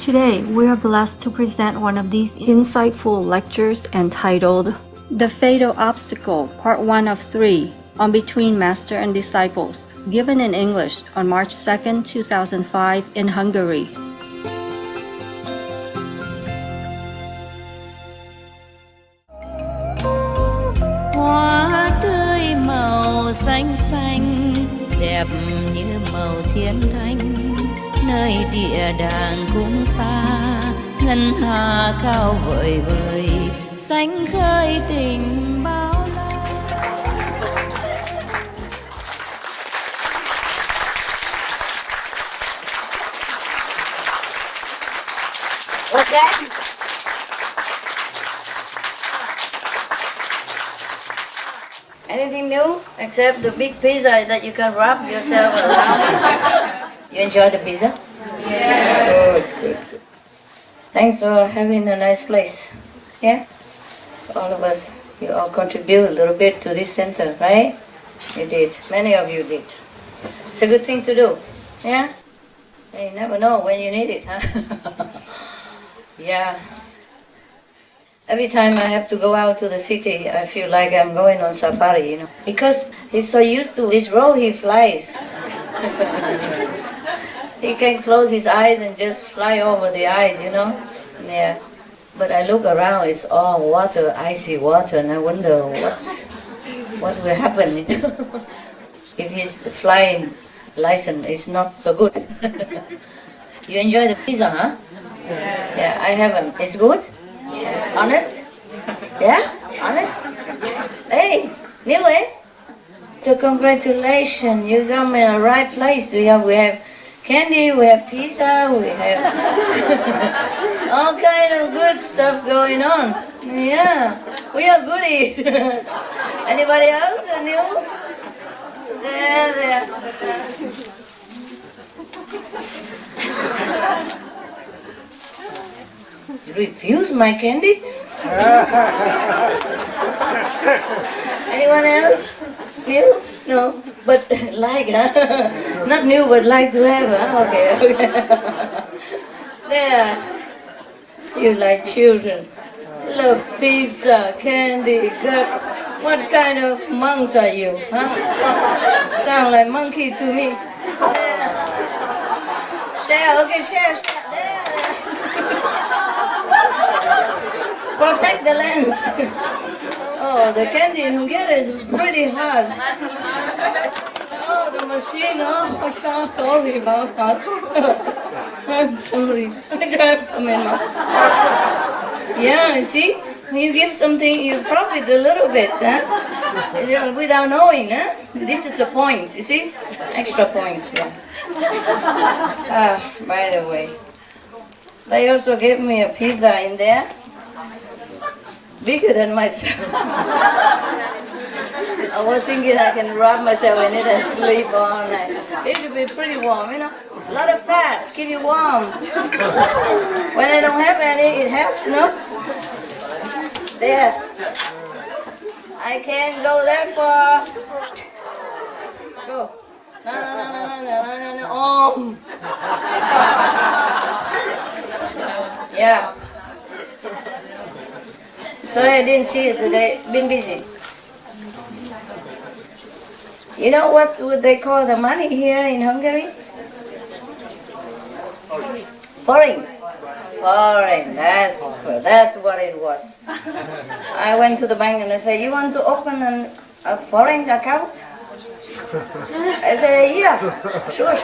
Today, we are blessed to present one of these insightful lectures entitled The Fatal Obstacle, Part 1 of 3, on Between Master and Disciples, given in English on March 2, 2005 in Hungary. Hoa tươi màu xanh xanh, đẹp như màu thiên thanh, nơi địa đàng cũng xa, ngân hà cao vời vời, xanh khơi tình bao la. Okay. Anything new except the big pizza that you can wrap yourself around? You enjoy the pizza? Yeah. Good. Thanks for having a nice place. Yeah? All of us, you all contribute a little bit to this center, right? You did. Many of you did. It's a good thing to do. Yeah? You never know when you need it, huh? Yeah. Every time I have to go out to the city, I feel like I'm going on safari, you know. Because he's so used to this road, he flies. He can close his eyes and just fly over the eyes, you know. Yeah. But I look around, it's all water, icy water, and I wonder what will happen, you know? If his flying license is not so good. You enjoy the pizza, huh? Yeah, I haven't. It's good? Honest? Yeah? Honest? Hey, new eh? So congratulations, you come in the right place. We have candy, we have pizza, we have all kind of good stuff going on. Yeah, we are goody. Anybody else new? There. You refuse my candy? Anyone else? New? No, but like, huh? Not new, but like to have, huh? Okay. There. You like children. Love pizza, candy, good. What kind of monks are you, huh? Sound like monkey to me. There. Share, okay, share. There. Protect the lens. Oh, the candy in Hungary is pretty hard. Oh, the machine. Oh, I'm sorry about that. I'm sorry. I have some in my... Yeah, see? You give something, you profit a little bit, huh? Without knowing, huh? This is the point, you see? Extra points, yeah. By the way, they also gave me a pizza in there. Bigger than myself. I was thinking I can wrap myself in it and sleep all night. It should be pretty warm, you know. A lot of fat, keep you warm. When I don't have any, it helps, you know. There. I can't go that far. Go. No. Oh. Yeah. Sorry I didn't see it today. Been busy. You know what would they call the money here in Hungary? Foreign. That's what it was. I went to the bank and I said, "You want to open a foreign account?" I said, "Yeah, sure.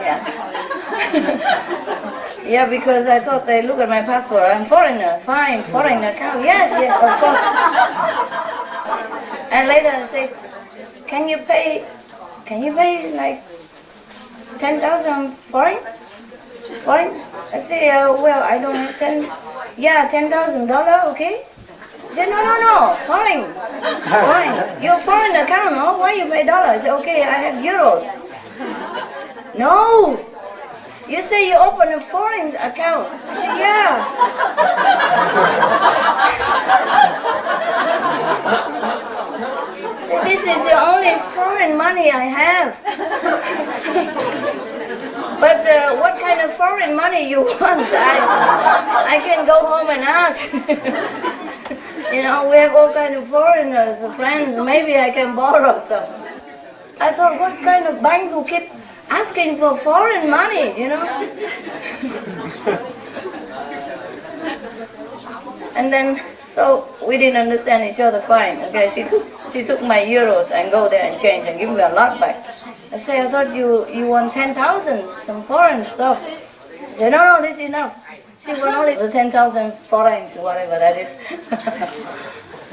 Yeah." Yeah, because I thought they look at my passport. I'm foreigner. Fine, foreign account. Yes, of course. And later I say, can you pay like 10,000 foreign? I say, well, I don't have $10,000, okay? He said, no, foreign. Your foreign account, no? Why you pay dollars? I said, okay, I have euros. No. You say you open a foreign account. I said, yeah. So this is the only foreign money I have. But what kind of foreign foreign money you want, I can go home and ask. You know, we have all kind of foreigners, friends, maybe I can borrow some. I thought, what kind of bank who keep asking for foreign money, you know? And then, so we didn't understand each other fine. Okay, she took my euros and go there and change and give me a lot back. I say, I thought you want 10,000, some foreign stuff. She said, no, this is enough. She want only the 10,000 foreigns, whatever that is.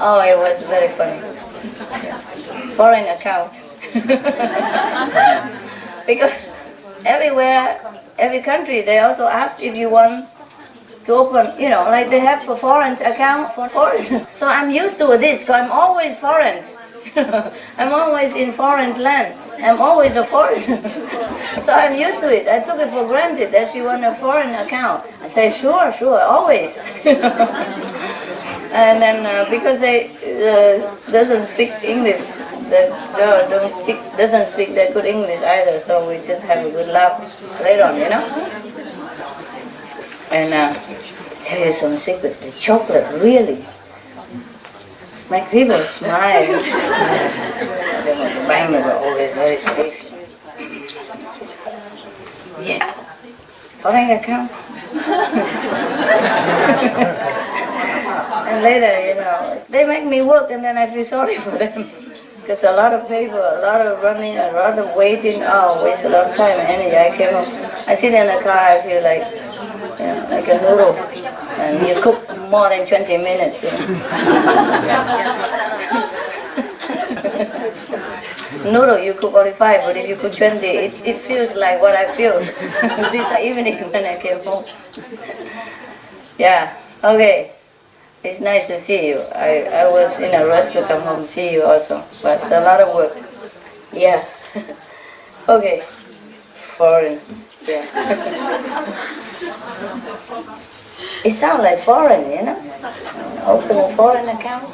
Oh, it was very funny. Foreign account. Because everywhere, every country, they also ask if you want to open, you know, like they have a foreign account for foreign. So I'm used to this, because I'm always foreign. I'm always in foreign land. I'm always a foreigner. So I'm used to it. I took it for granted that she want a foreign account. I say, sure, always. And then because they doesn't speak English, the girl doesn't speak that good English either, so we just have a good laugh later on, you know. And tell you some secret, the chocolate really make people smile. The bank were always very stiff. Yes, foreign account. And later, you know, they make me work and then I feel sorry for them. Because a lot of paper, a lot of running, a lot of waiting, waste a lot of time and energy. I came home, I sit in the car, I feel like, you know, like a noodle. And you cook more than 20 minutes, you know. Noodle, you cook only 5, but if you cook 20, it feels like what I feel this evening when I came home. Yeah, okay. It's nice to see you. I was in a rush to come home to see you also, but a lot of work. Yeah. Okay. Foreign. Yeah. It sounds like foreign, you know? Open a foreign account.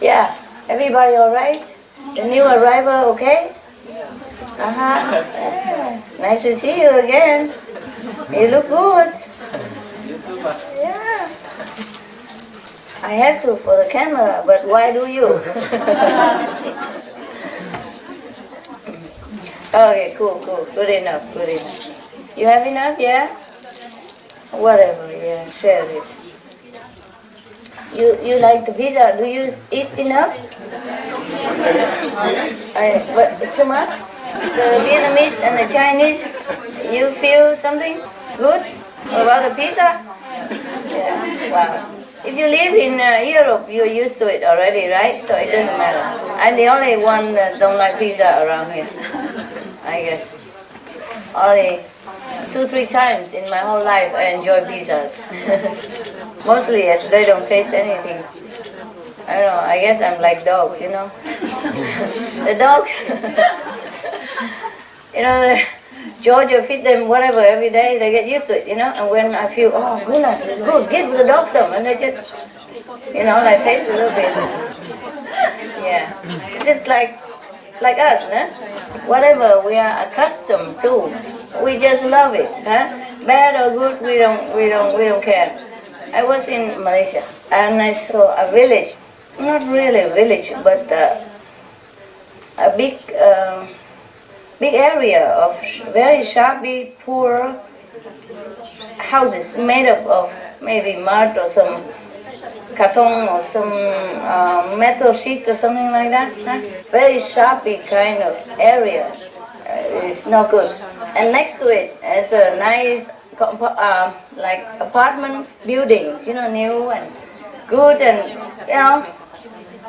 Yeah. Everybody all right? The new arrival okay? Uh-huh. Yeah. Nice to see you again. You look good. Yeah. I have to for the camera, but why do you? Okay, cool. Good enough. You have enough, yeah? Whatever, yeah, share it. You like the pizza? Do you eat enough? But too much? The Vietnamese and the Chinese, you feel something good about the pizza? Yeah, wow. If you live in Europe, you're used to it already, right? So it doesn't matter. I'm the only one that don't like pizza around here, I guess. Only 2-3 times in my whole life I enjoy pizzas. Mostly they don't taste anything. I don't know, I guess I'm like dog, you know. The dogs, you know, Georgia feed them whatever every day, they get used to it, you know. And when I feel, oh goodness, it's good, give the dog some, and they just, you know, like taste a little bit. Yeah, just like us, huh? Whatever we are accustomed to, we just love it, huh? Bad or good, we don't care. I was in Malaysia and I saw a village, not really a village, but a big area of very shabby, poor houses made up of maybe mud or some carton or some metal sheet or something like that. Huh? Very shabby kind of area. It's not good. And next to it is a nice like apartments, buildings, you know, new and good and, you know,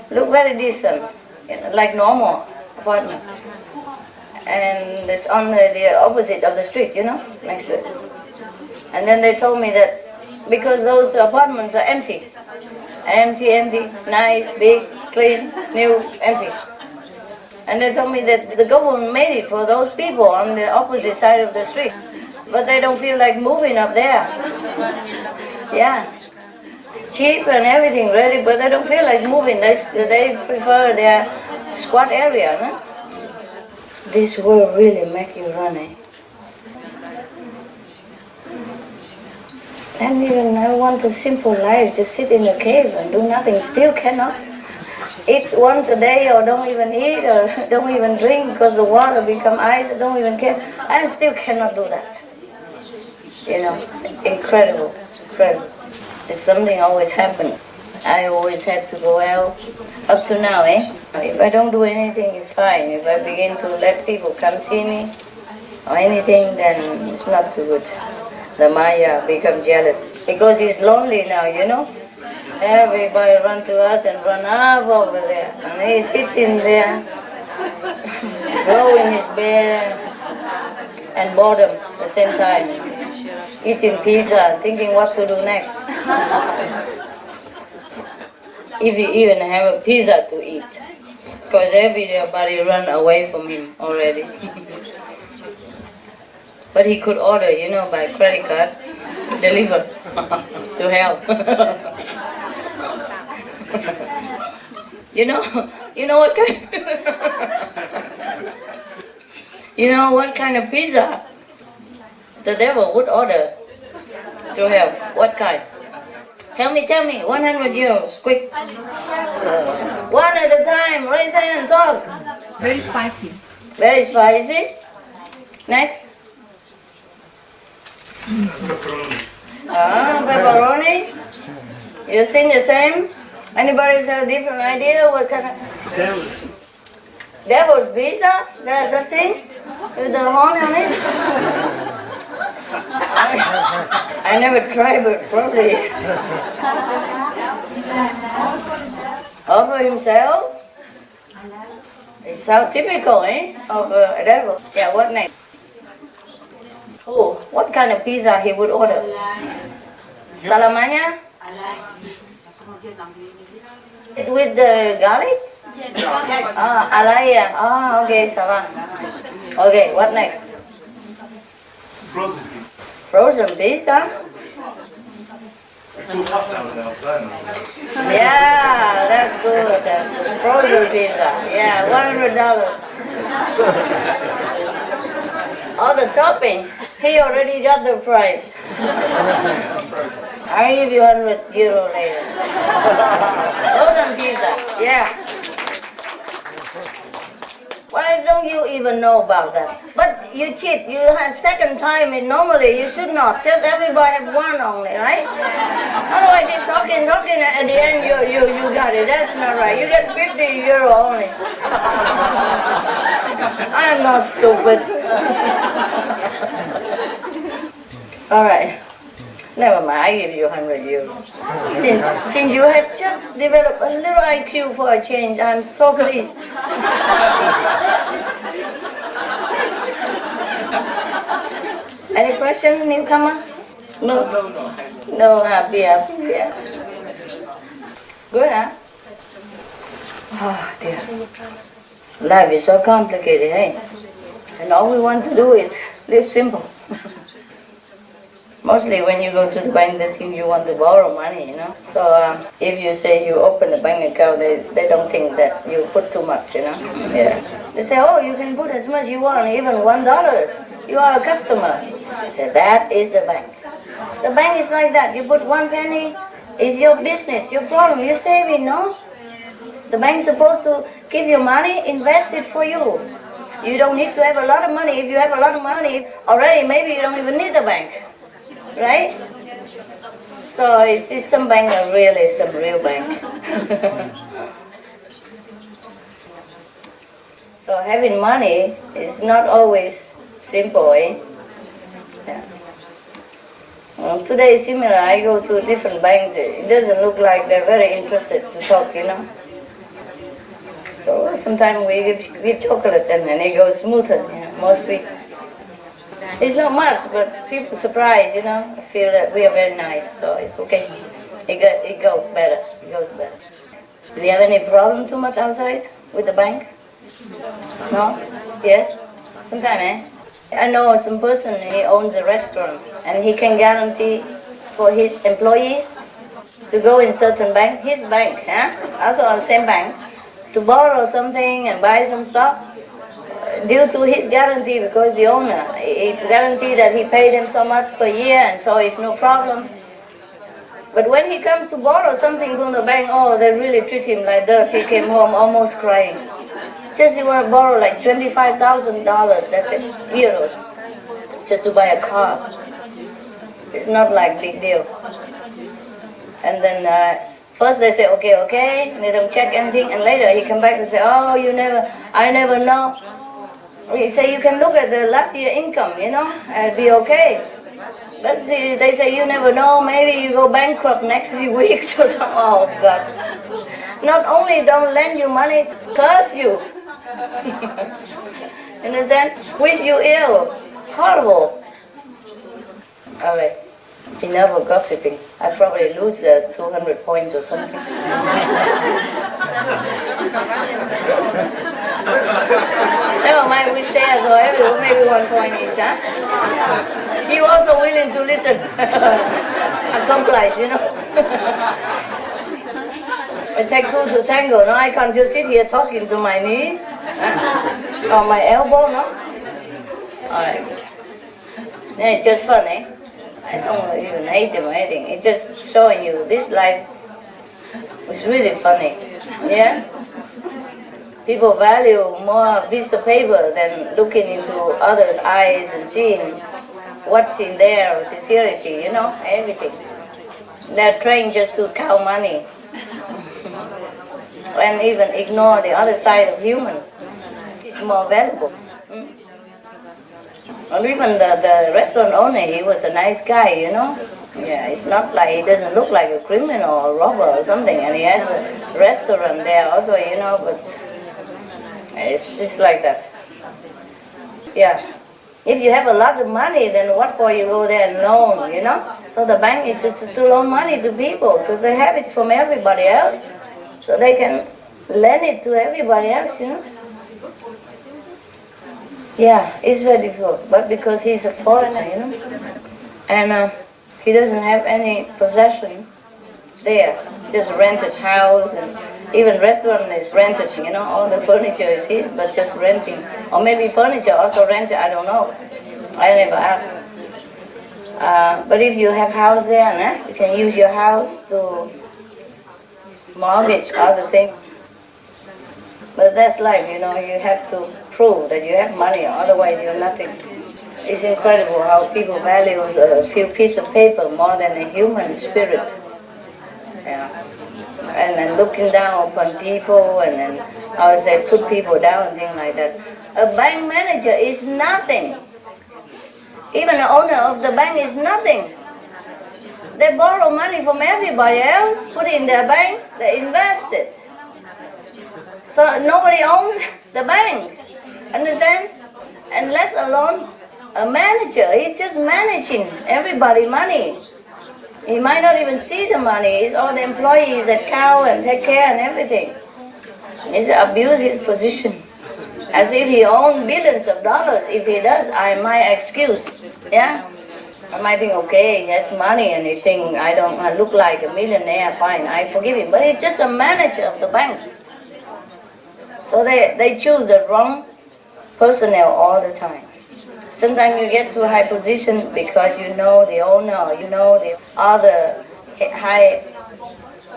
look very decent, you know, like normal apartment. And it's on the opposite of the street, you know, next to it. And then they told me that because those apartments are empty, nice, big, clean, new, empty. And they told me that the government made it for those people on the opposite side of the street, but they don't feel like moving up there. Yeah, cheap and everything ready, but they don't feel like moving. They prefer their squat area, huh? This will really make you run, eh? And even I want a simple life, just sit in a cave and do nothing, still cannot. Eat once a day or don't even eat or don't even drink because the water become ice, I don't even care. I still cannot do that. You know, it's incredible, incredible. It's something always happens. I always have to go out, up to now, If I don't do anything, it's fine. If I begin to let people come see me or anything, then it's not too good. The Maya become jealous because he's lonely now, you know. Everybody run to us and run up over there, and he's sitting there, blowing his beard and boredom at the same time, eating pizza and thinking what to do next. If he even have a pizza to eat, because everybody run away from him already. But he could order, you know, by credit card, deliver to hell. You know what kind? You know what kind of pizza the devil would order to hell? What kind? Tell me, 100 euros, quick. One at a time, raise hand, talk. Very spicy. Very spicy. Next. Pepperoni. You think the same? Anybody have a different idea what kind of? Devil's pizza? That's a thing? With the horn on it? I never tried, but probably. Offer himself? It's so typical, of a devil. Yeah, what next? Oh, what kind of pizza he would order? Salamagna? With the garlic? Alaya. Okay, ça va. Okay, what next? Frozen pizza? Yeah, that's good. Frozen pizza. Yeah, $100. All the topping. He already got the price. I'll give you €100 later. Frozen pizza. Yeah. Why don't you even know about that? But you cheat. You have second time. And normally you should not. Just everybody have one only, right? Otherwise you're talking. At the end you got it. That's not right. You get €50 only. I'm not stupid. All right. Never mind, I give you €100. Since you have just developed a little IQ for a change, I'm so pleased. Any question, newcomer? No, happy, yeah. Good, huh? Oh, dear. Life is so complicated, eh? And all we want to do is live simple. Mostly when you go to the bank, they think you want to borrow money, you know. So if you say you open a bank account, they don't think that you put too much, you know. Yeah. They say, oh, you can put as much you want, even $1. You are a customer. I say, that is the bank. The bank is like that. You put 1 penny, it's your business, your problem. You save it, no? The bank is supposed to give you money, invest it for you. You don't need to have a lot of money. If you have a lot of money already, maybe you don't even need the bank. Right? So it's some bank are really some real bank. So having money is not always simple, eh? Yeah. Well, today is similar. I go to different banks. It doesn't look like they're very interested to talk, you know. So sometimes we give chocolate and then it goes smoother, you know, more sweet. It's not much, but people surprised, you know, feel that we are very nice, so it's okay. It goes better. Do you have any problem too much outside with the bank? No? Yes? Sometimes, eh? I know some person, he owns a restaurant, and he can guarantee for his employees to go in certain bank, his bank, also on the same bank, to borrow something and buy some stuff. Due to his guarantee, because the owner, he guaranteed that he paid him so much per year, and so it's no problem. But when he comes to borrow something from the bank, oh, they really treat him like dirt. He came home almost crying. Just he want to borrow like $25,000, that's it, euros, just to buy a car. It's not like big deal. And then first they say, okay, okay, they don't check anything, and later he come back and say, oh, I never know. We say, you can look at the last year income, and be okay. But see, they say, you never know, maybe you go bankrupt next week or something. Oh, God. Not only don't lend you money, curse you. Understand? Wish you ill. Horrible. All right. Enough of gossiping. I probably lose 200 points or something. Never mind, we share, so everyone maybe 1 point each, huh? You also willing to listen. Accomplice, It takes two to tango, no? I can't just sit here talking to my knee. Huh? Or my elbow, no? Alright. Yeah, it's just fun, eh? I don't even hate them or anything. It's just showing you this life is really funny. Yeah? People value more a piece of paper than looking into others' eyes and seeing what's in there, sincerity, everything. They're trained just to count money and even ignore the other side of human. It's more valuable. And even the restaurant owner, he was a nice guy, Yeah, it's not like, he doesn't look like a criminal or robber or something, and he has a restaurant there also, but it's like that. Yeah. If you have a lot of money, then what for you go there and loan, So the bank is just to loan money to people, because they have it from everybody else, so they can lend it to everybody else, Yeah, it's very difficult, but because he's a foreigner, and he doesn't have any possession there, just rented house, and even restaurant is rented, all the furniture is his, but just renting. Or maybe furniture also rented, I don't know. I never asked. But if you have house there, you can use your house to mortgage other things. But that's life, you have to prove that you have money, otherwise you're nothing. It's incredible how people value a few pieces of paper more than a human spirit. Yeah. And then looking down upon people, and then I would say put people down and things like that. A bank manager is nothing. Even the owner of the bank is nothing. They borrow money from everybody else, put it in their bank, they invest it. So nobody owns the bank, understand? And let alone a manager, he's just managing everybody's money. He might not even see the money, it's all the employees that count and take care and everything. He's abused his position, as if he owned billions of dollars. If he does, I might excuse, yeah? I might think, okay, he has money and he think I look like a millionaire, fine, I forgive him. But he's just a manager of the bank. So they choose the wrong personnel all the time. Sometimes you get to a high position because you know the owner, or you know the other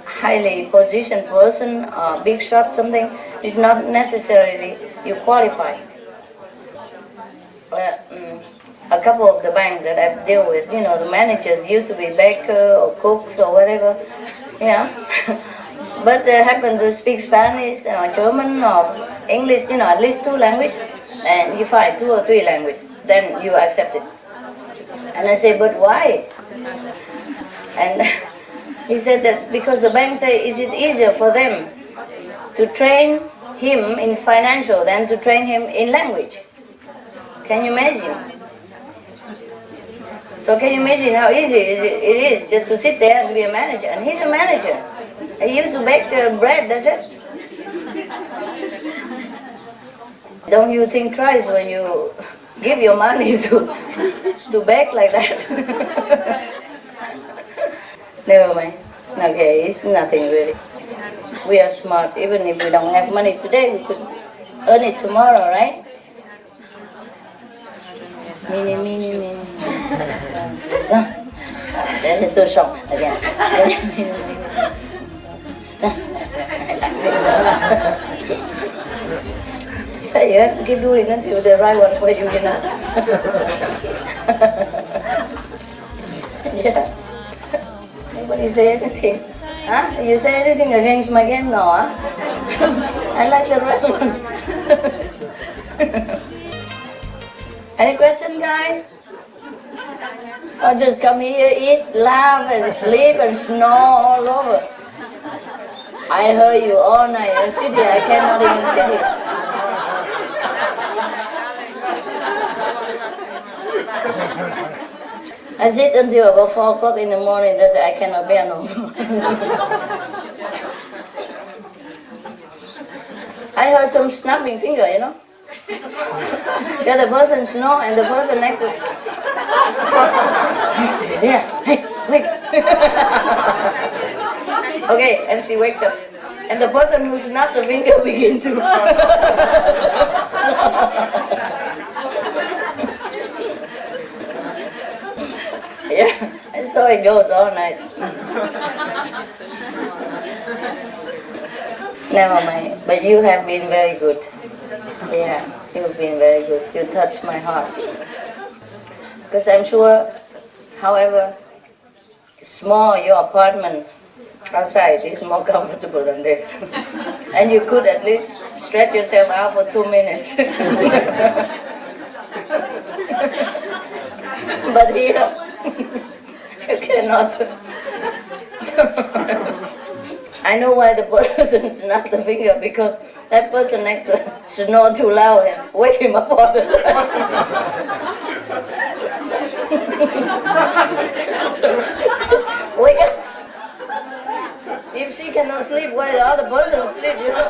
highly positioned person, or big shot, something, is not necessarily you qualify. A couple of the banks that I deal with, the managers used to be baker or cooks or whatever, but they happen to speak Spanish or German or English, at least 2 languages, and you find 2 or 3 languages, then you accept it. And I say, but why? And he said that because the bank say it is easier for them to train him in financial than to train him in language. Can you imagine? So can you imagine how easy it is just to sit there and be a manager? And he's a manager. He used to bake bread, that's it. Don't you think twice when you give your money to bake like that? Never mind. Okay, it's nothing really. We are smart. Even if we don't have money today, we could earn it tomorrow, right? Mini. This is too strong. Again. You have to keep doing until the right one for you, you know. Yeah. Nobody say anything. Huh? You say anything against my game? No, huh? I like the rest one. Any question, guys? Or just come here, eat, laugh, and sleep, and snore all over. I heard you all night in the city. I cannot even sit here. I sit until about 4 o'clock in the morning. That's it. I cannot bear no more. I heard some snapping finger, you know. Yeah, the person snore and the person next to stay there. Hey, wake. Okay, and she wakes up. And the person who snapped the finger begins to yeah, and so it goes all night. Never mind, but you have been very good. Yeah, you've been very good. You touched my heart. Because I'm sure, however small your apartment outside is more comfortable than this. And you could at least stretch yourself out for 2 minutes. But here, you cannot. I know why the person snapped the finger, because that person next to him snore too loud and wake him up all the time. So, just wake up. If she cannot sleep, why the other person sleep, you know?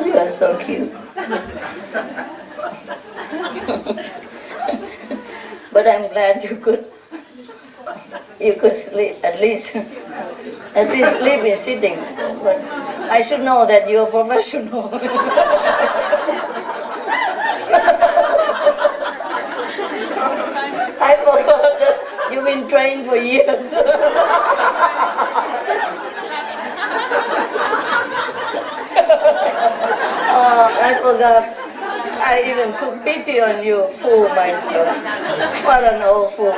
You are so cute. But I'm glad you could sleep at least sleep in sitting. But I should know that you're a professional. I forgot that you've been trained for years. I forgot. I even took pity on you, fool myself. What an old fool.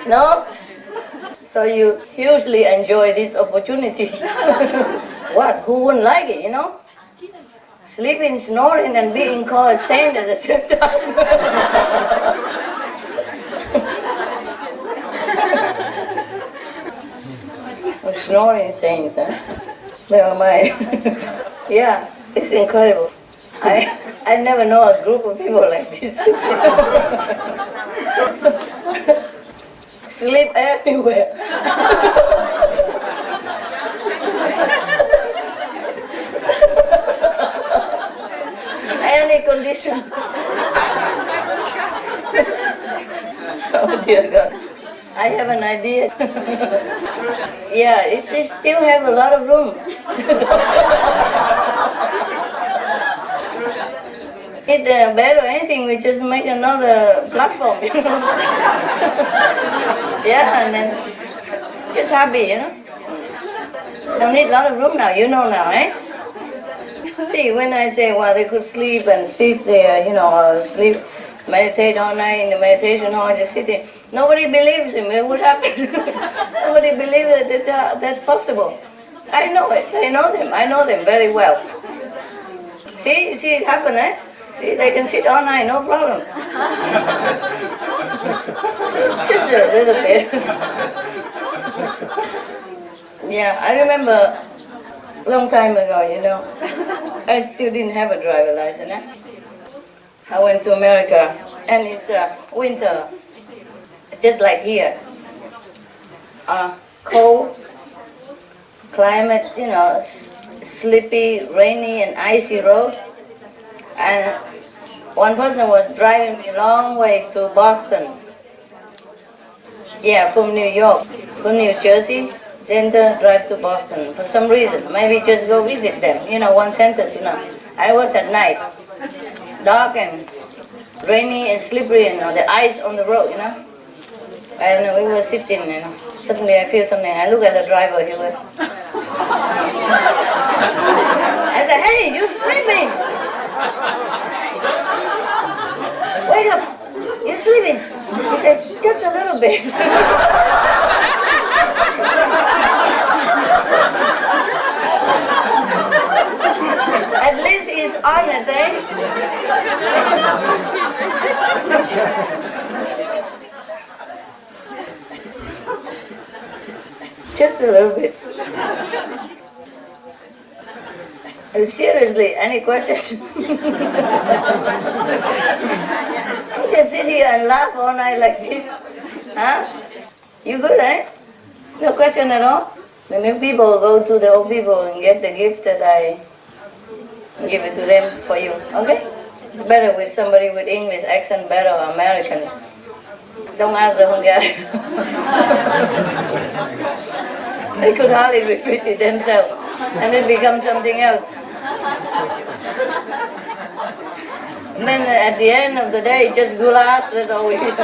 No? So you hugely enjoy this opportunity. What? Who wouldn't like it, you know? Sleeping, snoring, and being called saint at the same time. Snoring saints, huh? Never mind. Yeah, it's incredible. I never know a group of people like this. Sleep everywhere. Any condition. Oh dear God. I have an idea. Yeah, it still have a lot of room. It bed or anything, we just make another platform, you know. Yeah, and then just happy, you know. Don't need a lot of room now, you know now, eh? See, when I say, well, they could sleep and sit there, you know, sleep, meditate all night in the meditation hall, just sit there. Nobody believes him. It would happen. Nobody believes that that's possible. I know it. I know them. I know them very well. See it happen, eh? See, they can sit all night, no problem. Just a little bit. Yeah, I remember a long time ago, you know, I still didn't have a driver license. Eh? I went to America, and it's winter. Just like here, cold climate, you know, sleepy, rainy and icy road. And one person was driving me a long way to Boston. Yeah, from New York, from New Jersey, center, drive to Boston for some reason. Maybe just go visit them, you know, one sentence, you know. I was at night. dark and rainy and slippery, the ice on the road, And we were sitting, suddenly I feel something. I look at the driver, he was. I said, hey, you sleeping? Wake up, you're sleeping. He said, just a little bit. At least he's honest, eh? Just a little bit. Seriously, any questions? Just sit here and laugh all night like this. Huh? You good, eh? No question at all? The new people go to the old people and get the gift that I give it to them for you, okay? It's better with somebody with English accent, better American. Don't ask the Hungarian. They could hardly repeat it themselves, and it becomes something else. And then at the end of the day, just goulash, that's all we get.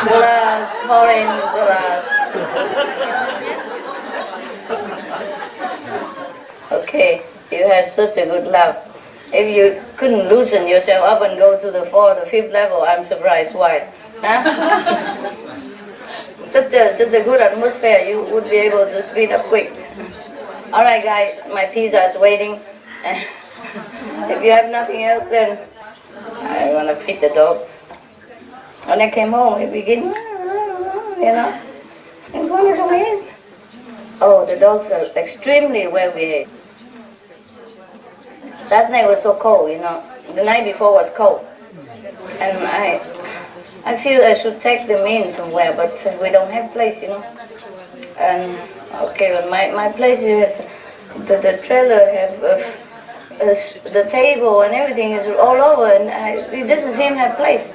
Goulash, foreign goulash. Okay, you had such a good laugh. If you couldn't loosen yourself up and go to the 4th or 5th level, I'm surprised. Why? Huh? Such a good atmosphere, you would be able to speed up quick. All right, guys, my pizza is waiting. If you have nothing else, then I want to feed the dog. When I came home, it began, and want to come in. Oh, the dogs are extremely well behaved. Last night was so cold, The night before was cold. And I feel I should take them in somewhere, but we don't have place, And okay, but my place is the trailer have the table and everything is all over, and it doesn't seem to have place.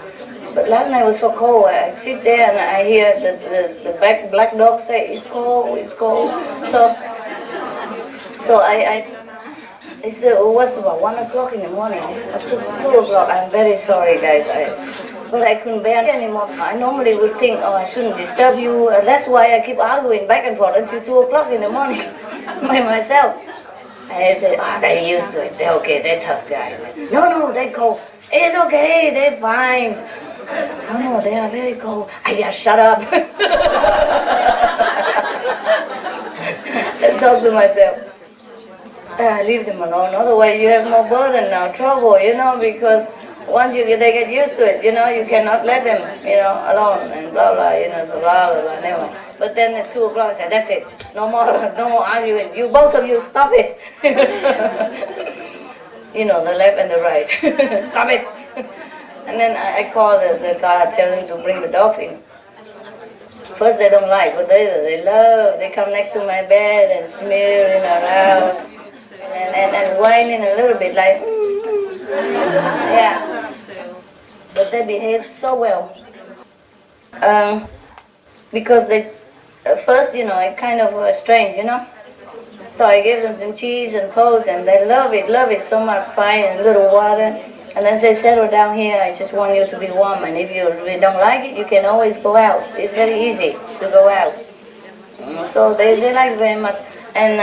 But last night was so cold. I sit there and I hear the black dog say, "It's cold, it's cold." So it was about 1 o'clock in the morning. Up to 2 o'clock. I'm very sorry, guys. But I couldn't bear it anymore. I normally would think, oh, I shouldn't disturb you. And that's why I keep arguing back and forth until 2 o'clock in the morning by myself. I said, oh, they're used to it. They're okay. They're tough guys. No, they're cold. It's okay. They're fine. No, they are very cold. I just shut up. And talk to myself. Leave them alone. Otherwise, you have more burden now, trouble, because once they get used to it, you cannot let them, alone and blah blah, so blah blah, never. But then at 2 o'clock, I said, that's it. No more arguing. You both of you stop it. The left and the right. Stop it. And then I call the car, tell them to bring the dogs in. First they don't like, but they love. They come next to my bed and smearing around and whining a little bit like, yeah. But they behave so well. Because they, first, it kind of was strange, So I gave them some cheese and toast, and they love it so much, fine, and a little water. And then they settle down here, I just want you to be warm, and if you really don't like it, you can always go out. It's very easy to go out. So they like very much. And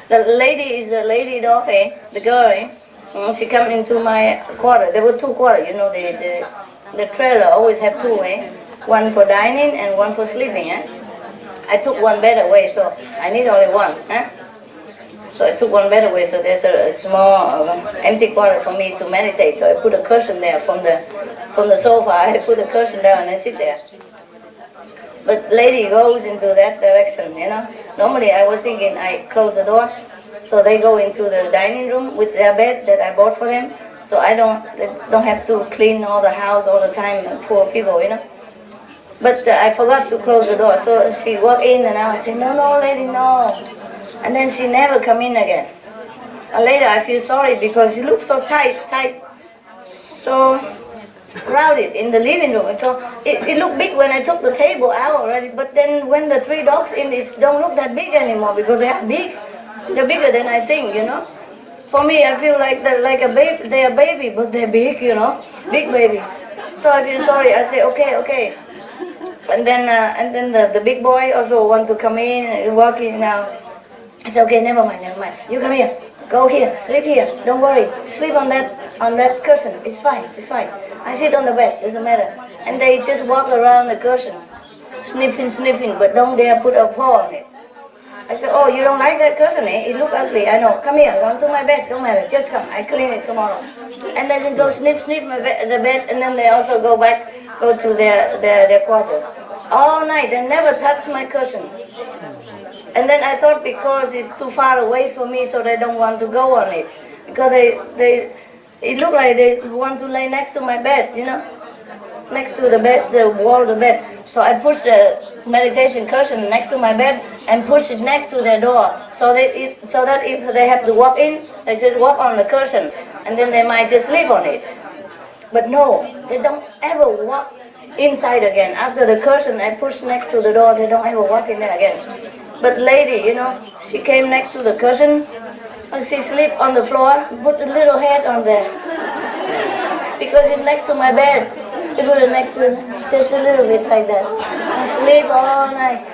the lady is the lady dog, the girl, she come into my quarter. There were 2 quarters, the trailer always have 2, one for dining and one for sleeping. I took one bed away, so I need only one. So I took one bed away, so there's a small empty quarter for me to meditate. So I put a cushion there from the sofa. I put a cushion down and I sit there. But lady goes into that direction, Normally I was thinking I close the door, so they go into the dining room with their bed that I bought for them. So they don't have to clean all the house all the time, poor people, But I forgot to close the door, so she walked in and I said, no, lady, no. And then she never come in again. And later I feel sorry because she looked so tight, so crowded in the living room. It looked big when I took the table out already, but then when the 3 dogs in, it don't look that big anymore because they are big. They're bigger than I think, For me, I feel like they're like a baby. They're a baby, but they're big, you know, big baby. So I feel sorry. I say, okay, okay. And then the big boy also want to come in and walk in now. I said, okay, never mind, never mind. You come here, go here, sleep here. Don't worry, sleep on that cushion. It's fine, it's fine. I sit on the bed, doesn't matter. And they just walk around the cushion, sniffing, sniffing, but don't dare put a paw on it. I said, oh, you don't like that cushion, eh? It look ugly. I know. Come here, come to my bed. Don't matter. Just come. I clean it tomorrow. And then they go sniff, sniff the bed, and then they also go back, go to their quarter. All night, they never touch my cushion. And then I thought because it's too far away from me, so they don't want to go on it. Because it looked like they want to lay next to my bed, you know? Next to the bed, the wall of the bed. So I pushed the meditation cushion next to my bed and pushed it next to their door. So that if they have to walk in, they just walk on the cushion, and then they might just sleep on it. But no, they don't ever walk inside again. After the cushion I pushed next to the door, they don't ever walk in there again. But lady, you know, she came next to the cushion, and she sleep on the floor, put a little head on there. Because it's next to my bed. It put it next to, just a little bit like that. I sleep all night.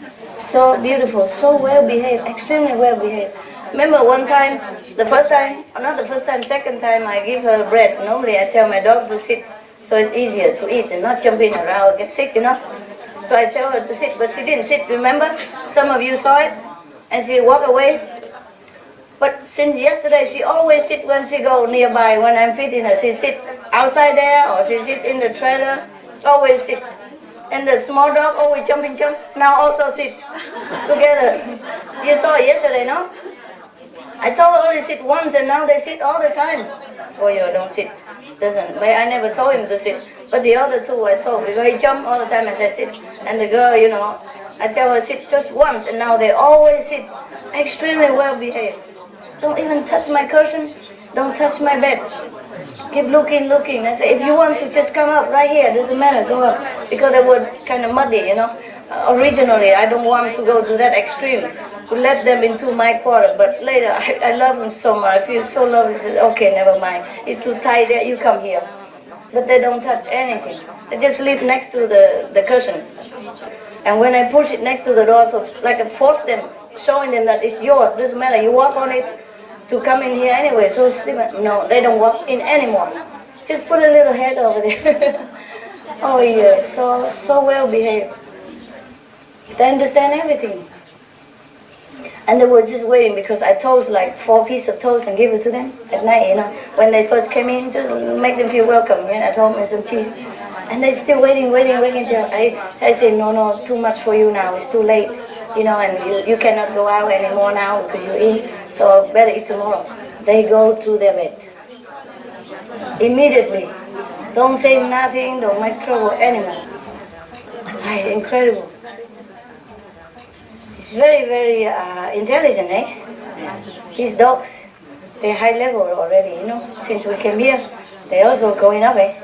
So beautiful, so well behaved, extremely well behaved. Remember one time, not the first time, second time I give her bread. Normally I tell my dog to sit, so it's easier to eat and not jumping around, get sick, you know. So I tell her to sit, but she didn't sit, remember? Some of you saw it, and she walked away. But since yesterday, she always sit when she go nearby, when I'm feeding her. She sit outside there, or she sit in the trailer, always sit. And the small dog always jump, now also sit together. You saw it yesterday, no? I told her only sit once, and now they sit all the time. Oh, you don't sit. Doesn't. But I never told him to sit. But the other two I told, because he jumped all the time, I said sit. And the girl, you know, I tell her sit just once, and now they always sit. Extremely well behaved. Don't even touch my cushion. Don't touch my bed. Keep looking. I say, if you want to just come up right here, doesn't matter, go up. Because they were kind of muddy, you know. Originally, I don't want to go to that extreme, to let them into my quarter. But later, I love them so much. I feel so loved. I say, okay, never mind. It's too tight there, you come here. But they don't touch anything. They just sleep next to the cushion. And when I push it next to the door, so like I force them, showing them that it's yours, doesn't matter, you walk on it to come in here anyway, so sleep. No, they don't walk in anymore. Just put a little head over there. Oh yeah, so well behaved. They understand everything. And they were just waiting because I toast like 4 pieces of toast and give it to them at night, you know. When they first came in, to make them feel welcome, you know, at home and some cheese. And they're still waiting till I say, no, too much for you now, it's too late. You know, and you cannot go out anymore now because you're in, so better eat tomorrow. They go to their bed. Immediately. Don't say nothing, don't make trouble anymore. Right, incredible. It's very, very intelligent, eh? These dogs, they're high level already, you know. Since we came here, they're also going up, eh?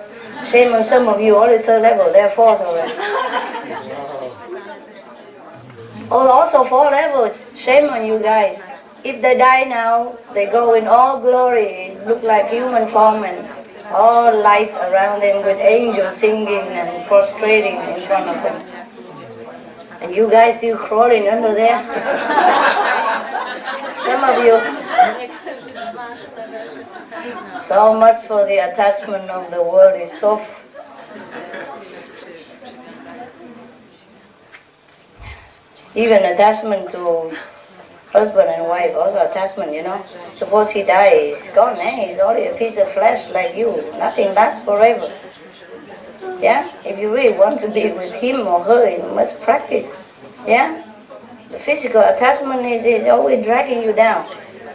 Shame on some of you, only 3rd level, they're 4th already. Oh, also 4 levels, shame on you guys. If they die now, they go in all glory, look like human form and all light around them with angels singing and prostrating in front of them. And you guys still crawling under there. Some of you. So much for the attachment of the worldly stuff. Even attachment to husband and wife, also attachment, you know. Suppose he dies, he's gone, eh? He's only a piece of flesh like you. Nothing lasts forever. Yeah? If you really want to be with him or her, you must practice. Yeah? The physical attachment is always dragging you down.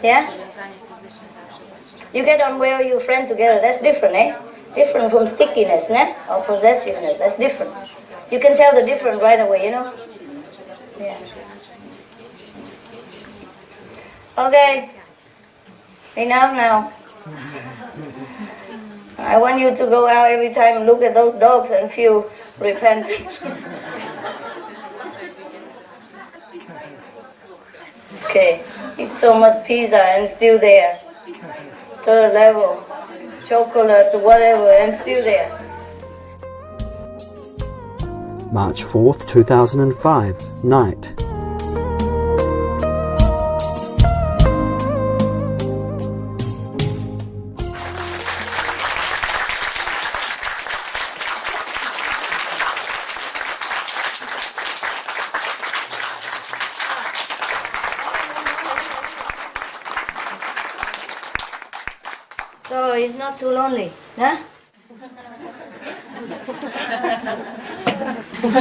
Yeah? You get on well with your friend together, that's different, eh? Different from stickiness, eh? Or possessiveness, that's different. You can tell the difference right away, you know? Yeah. Okay. Enough now. I want you to go out every time and look at those dogs and feel repentant. Okay, eat so much pizza and still there. Third level, chocolates, whatever, and still there. March 4th, 2005, night. So it's not too lonely, huh?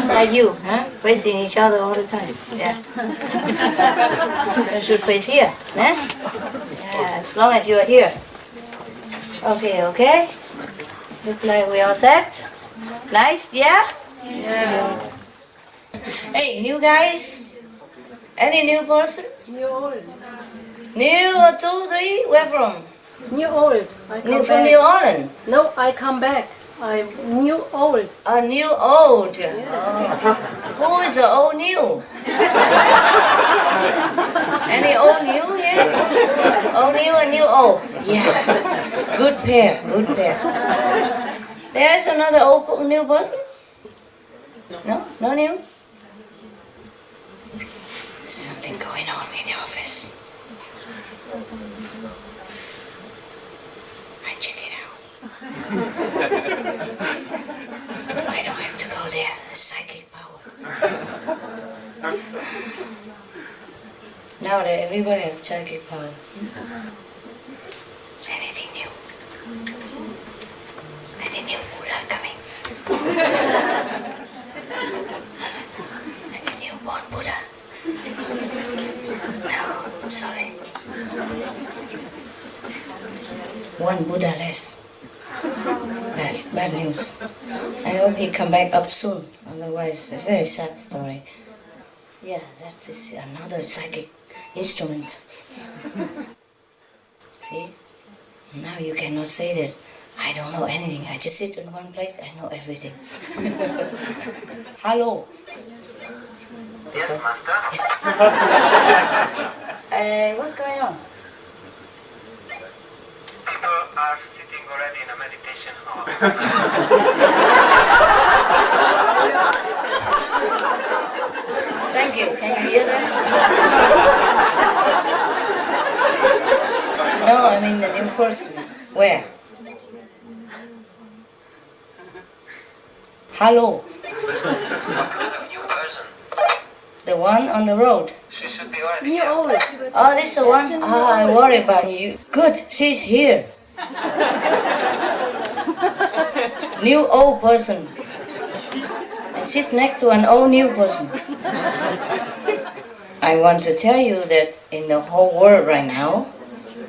Like you, huh? Facing each other all the time. Yeah. You should face here, huh? Yeah, as long as you are here. Okay, okay. Look like we all set. Nice, yeah? Yeah. Hey, new guys? Any new person? New old. New 2, 3? Where from? New old. I come New from back. New Orleans. No, I come back. I'm new old. New old. Oh. Who is the old new? Any old new here? Old new and new old. Yeah. Good pair. Good pair. There's another new person? No? No new? Something going on in the office. I check it out. I don't have to go there. Psychic power. Now that everybody has psychic power. Anything new? Any new Buddha coming? Any newborn Buddha? No, I'm sorry. One Buddha less. Bad news. I hope he come back up soon. Otherwise, a very sad story. Yeah, that is another psychic instrument. See? Now you cannot say that I don't know anything. I just sit in one place. I know everything. Hello. Yes, master. What's going on? People are sitting already in a meditation hall. Thank you. Can you hear that? No, I mean the new person. Where? Hello. New person. The one on the road. She should be already New here. old. Oh, this is the one? I worry about you. Good, she's here. New old person. And she's next to an old new person. I want to tell you that in the whole world right now,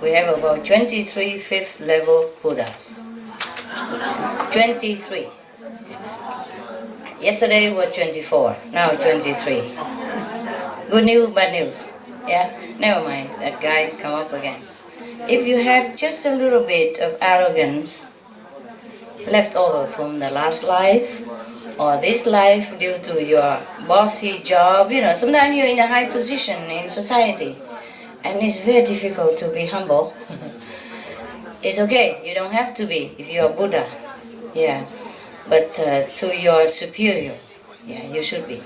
we have about 23 fifth level Buddhas. 23. Yesterday was 24, now 23. Good news, bad news. Yeah, never mind, that guy come up again. If you have just a little bit of arrogance left over from the last life or this life due to your bossy job, you know, sometimes you're in a high position in society and it's very difficult to be humble. It's okay, you don't have to be if you're Buddha. Yeah, but to your superior, yeah, you should be.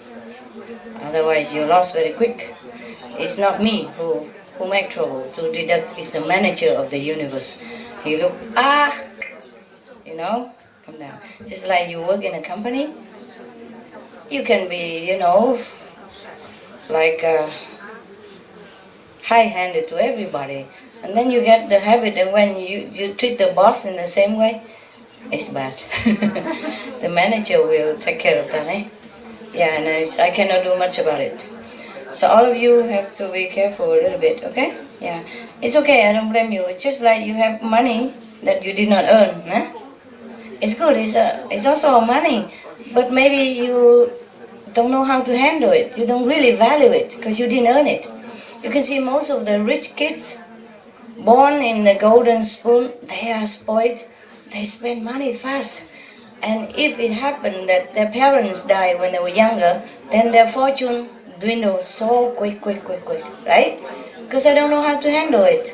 Otherwise you're lost very quick. It's not me who make trouble to deduct. It's the manager of the universe. He look, you know, come down. Just like you work in a company, you can be, you know, like high-handed to everybody. And then you get the habit that when you treat the boss in the same way, it's bad. The manager will take care of that, eh? Yeah, and I cannot do much about it. So all of you have to be careful a little bit, okay? Yeah, it's okay, I don't blame you. It's just like you have money that you did not earn, huh? It's good, it's also money, but maybe you don't know how to handle it. You don't really value it because you didn't earn it. You can see most of the rich kids born in the golden spoon, they are spoiled. They spend money fast. And if it happened that their parents died when they were younger, then their fortune dwindle so quick, right? Because I don't know how to handle it.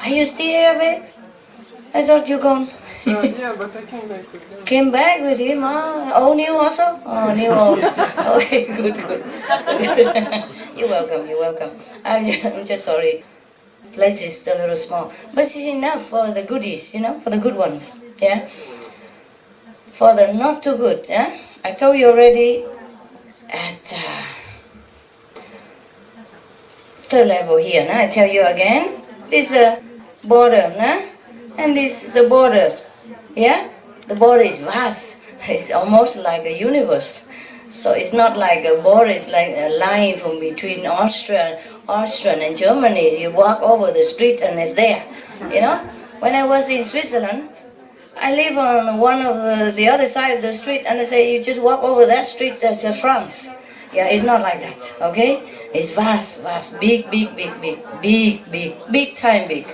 Are you still here, babe? I thought you gone. Yeah, but I came back with them. Came back with him, huh? Oh, new also? Oh, new old. Okay, good. You're welcome. I'm just sorry. Place is a little small. But it's enough for the goodies, for the good ones. Yeah? For the not too good, yeah? I told you already at third level here, I tell you again. This is a border, and this is the border. Yeah? The border is vast. It's almost like a universe. So it's not like a border, it's like a line from between Austria and Germany. You walk over the street and it's there. When I was in Switzerland, I live on one of the other side of the street, and they say you just walk over that street, that's France. Yeah, it's not like that, okay? It's vast, big, time big.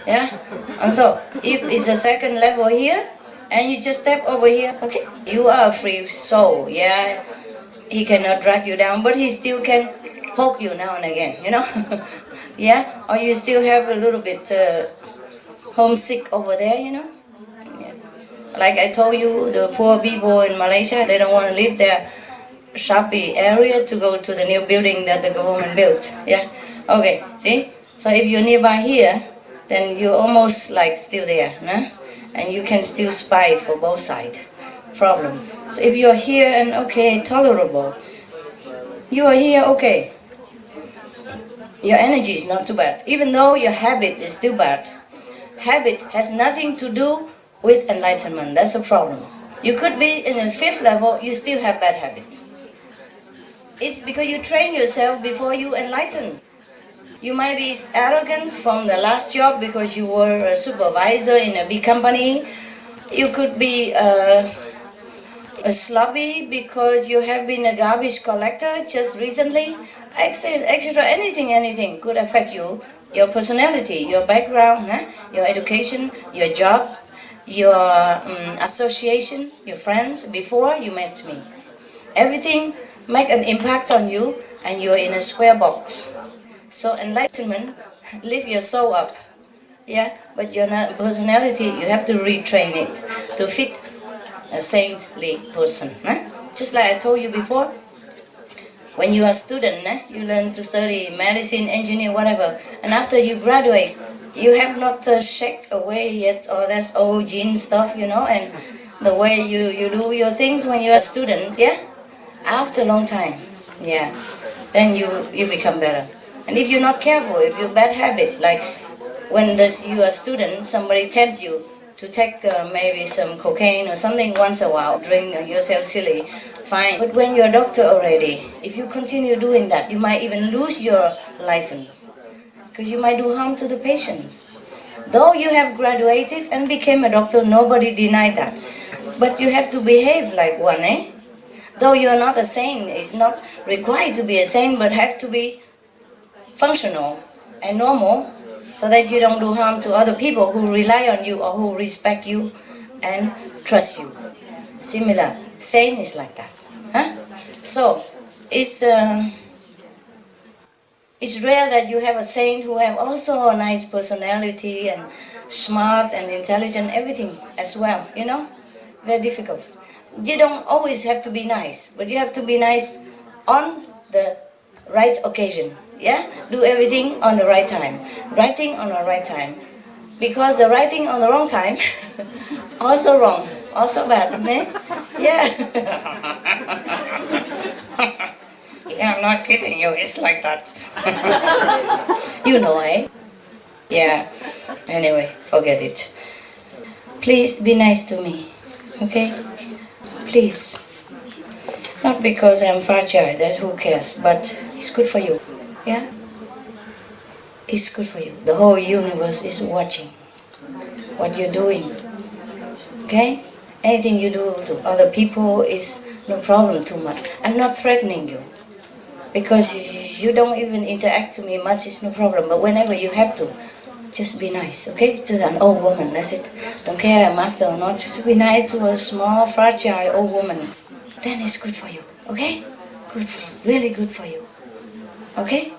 Yeah? And so, if it's a second level here, and you just step over here, okay? You are a free soul, yeah? He cannot drag you down, but he still can poke you now and again, Yeah? Or you still have a little bit homesick over there, Yeah. Like I told you, the poor people in Malaysia, they don't want to leave their shopping area to go to the new building that the government built. Yeah. Okay. See. So if you're nearby here, then you're almost like still there, and you can still spy for both sides. Problem. So if you're here and okay, tolerable, you are here, okay. Your energy is not too bad, even though your habit is still bad. Habit has nothing to do with enlightenment. That's a problem. You could be in the fifth level, you still have bad habit. It's because you train yourself before you enlighten. You might be arrogant from the last job because you were a supervisor in a big company. You could be a sloppy because you have been a garbage collector just recently. Etc. Anything could affect you. Your personality, your background, your education, your job, your association, your friends before you met me. Everything make an impact on you, and you're in a square box. So enlightenment, lift your soul up. Yeah, but your personality, you have to retrain it to fit a saintly person. Just like I told you before, when you are a student, you learn to study medicine, engineer, whatever, and after you graduate, you have not shake away yet all that old gene stuff, and the way you do your things when you're a student, yeah? After a long time, yeah, then you become better. And if you're not careful, if you're bad habit, like when you are a student, somebody tempts you to take maybe some cocaine or something once a while, drink yourself silly, fine. But when you're a doctor already, if you continue doing that, you might even lose your license, because you might do harm to the patients. Though you have graduated and became a doctor, nobody denied that. But you have to behave like one, Though you're not a saint, it's not required to be a saint, but have to be functional and normal, so that you don't do harm to other people who rely on you or who respect you and trust you. Similar, saint is like that. So, it's rare that you have a saint who have also a nice personality and smart and intelligent, everything as well, Very difficult. You don't always have to be nice, but you have to be nice on the right occasion, yeah? Do everything on the right time. Right thing on the right time. Because the right thing on the wrong time, also wrong, also bad, Yeah. Yeah, I'm not kidding you, it's like that. You know, Yeah. Anyway, forget it. Please be nice to me, okay? Please. Not because I'm fragile, that who cares, but it's good for you, yeah? It's good for you. The whole universe is watching what you're doing, okay? Anything you do to other people is no problem too much. I'm not threatening you, because you don't even interact to me much, it's no problem. But whenever you have to, just be nice, okay? To an old woman, that's it. Don't care, master or not, just be nice to a small, fragile old woman. Then it's good for you, okay? Good for you, really good for you. Okay?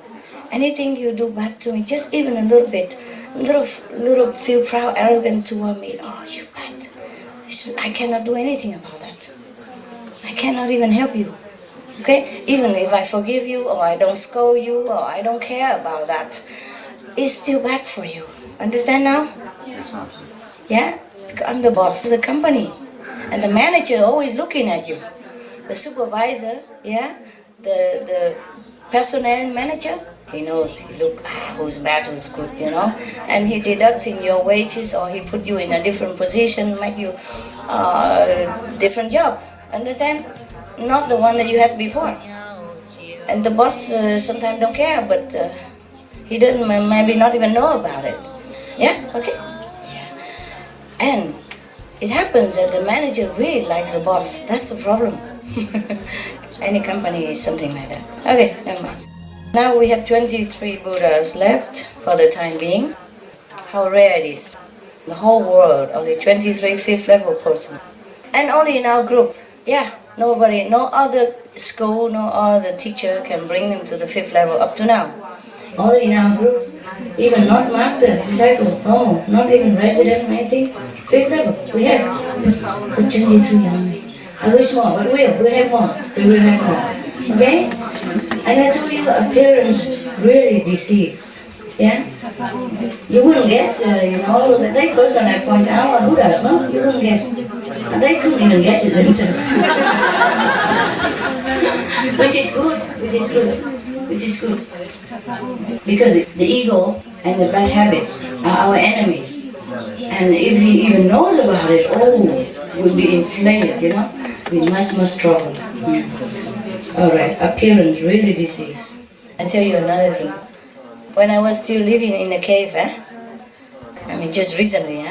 Anything you do bad to me, just even a little bit, little feel proud, arrogant toward me. Oh, you bad. I cannot do anything about that. I cannot even help you. Okay? Even if I forgive you, or I don't scold you, or I don't care about that, it's still bad for you. Understand now? Yeah? I'm the boss of the company. And the manager always looking at you. The supervisor, yeah? The personnel manager, he knows, he look, who's bad, who's good, and he deducting your wages, or he put you in a different position, make you different job, understand? Not the one that you had before. And the boss sometimes don't care, but he doesn't maybe not even know about it. Yeah, okay? Yeah. And it happens that the manager really likes the boss. That's the problem. Any company is something like that. Okay, never mind. Now we have 23 Buddhas left for the time being. How rare it is. The whole world, only 23 fifth level person. And only in our group. Yeah, nobody, no other school, no other teacher can bring them to the fifth level up to now. Only in our group. Even not master, disciple, no, not even resident or anything. Fifth level, we have. 23 only. I wish more, but we have more. We will have more. Okay? And I told you, appearance really deceives. Yeah? You wouldn't guess, that person I point out are Buddhas, no? You wouldn't guess. And they couldn't even guess it themselves. Which is good. Because the ego and the bad habits are our enemies. And if he even knows about it, we'll be inflated, with much trouble. Alright, appearance really deceives. I tell you another thing. When I was still living in a cave, just recently,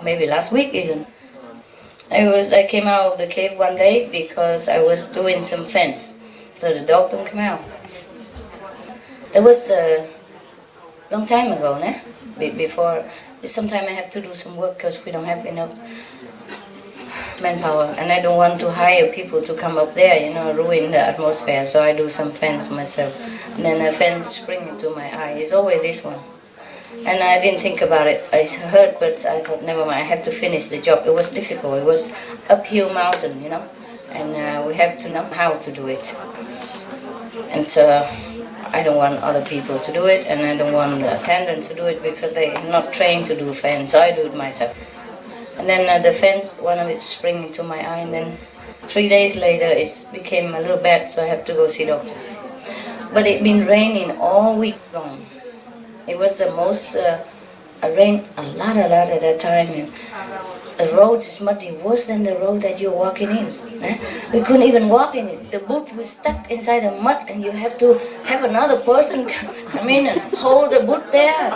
maybe last week even, I came out of the cave one day because I was doing some fence, so the dog don't come out. That was a long time ago, before. Sometimes I have to do some work because we don't have enough manpower, and I don't want to hire people to come up there, ruin the atmosphere, so I do some fence myself. And then a fence spring into my eye. It's always this one. And I didn't think about it. I heard, but I thought, never mind, I have to finish the job. It was difficult. It was uphill mountain, and we have to know how to do it. And I don't want other people to do it, and I don't want the attendant to do it because they are not trained to do fence, so I do it myself. And then the fence, one of it spring into my eye, and then 3 days later it became a little bad, so I have to go see doctor. But it been raining all week long. It was the most, rain a lot at that time, and the road is muddy, worse than the road that you're walking in. We couldn't even walk in it. The boot was stuck inside the mud, and you have to have another person come in and hold the boot there,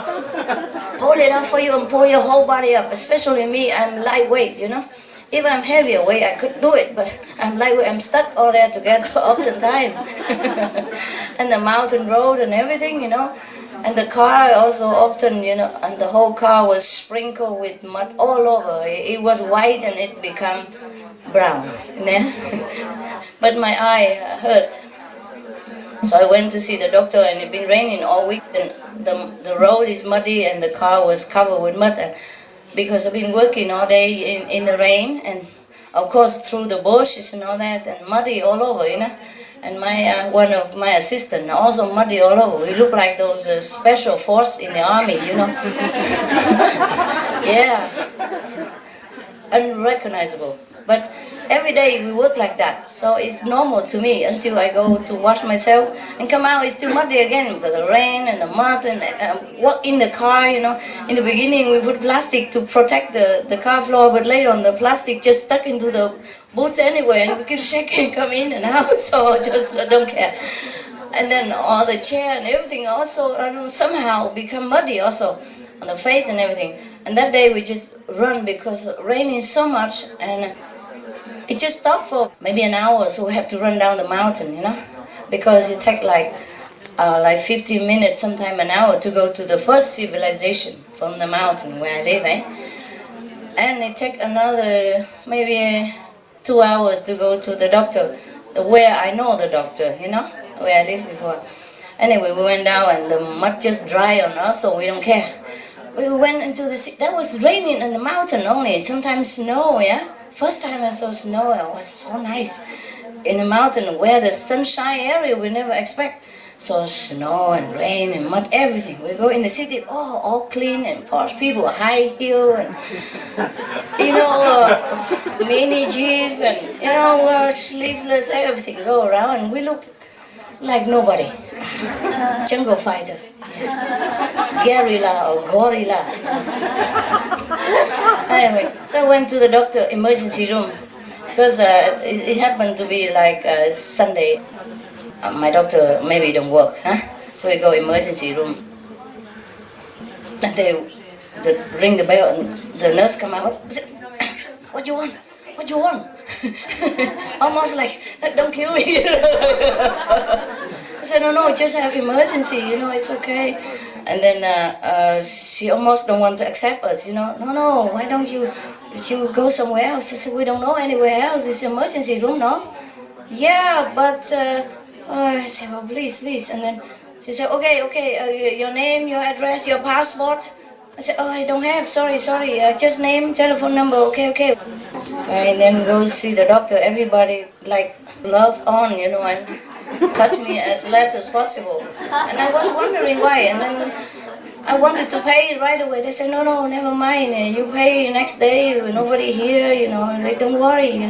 hold it up for you and pull your whole body up. Especially me, I'm lightweight, If I'm heavier weight, I could do it, but I'm lightweight, I'm stuck all there together oftentimes. And the mountain road and everything, And the car also often, and the whole car was sprinkled with mud all over. It was white and it became brown. But my eye hurt. So I went to see the doctor, and it been raining all week, and the road is muddy and the car was covered with mud. And because I've been working all day in the rain, and of course through the bushes and all that, and muddy all over, And one of my assistants also muddy all over. We look like those special force in the army, Yeah, unrecognizable. But every day we work like that, so it's normal to me until I go to wash myself and come out, it's still muddy again because the rain and the mud, and walk in the car, In the beginning we put plastic to protect the car floor, but later on the plastic just stuck into the boots anyway, and we keep shaking, come in and out, so just don't care. And then all the chair and everything also somehow become muddy also on the face and everything. And that day we just run because raining so much, and it just stopped for maybe an hour, so we have to run down the mountain, because it takes like 15 minutes, sometime an hour to go to the first civilization from the mountain where I live, And it takes another maybe 2 hours to go to the doctor, where I know the doctor, where I lived before. Anyway, we went down and the mud just dry on us, so we don't care. We went into the sea. That was raining on the mountain only. Sometimes snow, yeah. First time I saw snow, it was so nice. In the mountain where the sunshine area we never expect. So snow and rain and mud, everything. We go in the city, oh, all clean and posh people, high heel and, mini jeep and, sleeveless, everything go around and we look like nobody. Jungle fighter. Yeah. Guerrilla or gorilla. Anyway, so I went to the doctor emergency room because it happened to be like Sunday. My doctor maybe don't work, huh? So we go emergency room. And they ring the bell and the nurse come out. What you want? What you want? Almost like, don't kill me. I said, no, just have emergency, it's okay. And then she almost don't want to accept us, No, why don't you go somewhere else? I said, we don't know anywhere else, it's emergency room, no? Yeah, but, I said, well, please. And then she said, okay, your name, your address, your passport. I said, oh, I don't have, sorry, just name, telephone number, okay. And then go see the doctor, everybody like glove on, and touch me as less as possible. And I was wondering why, and then I wanted to pay right away. They said, no, never mind, you pay next day, nobody here, like, don't worry,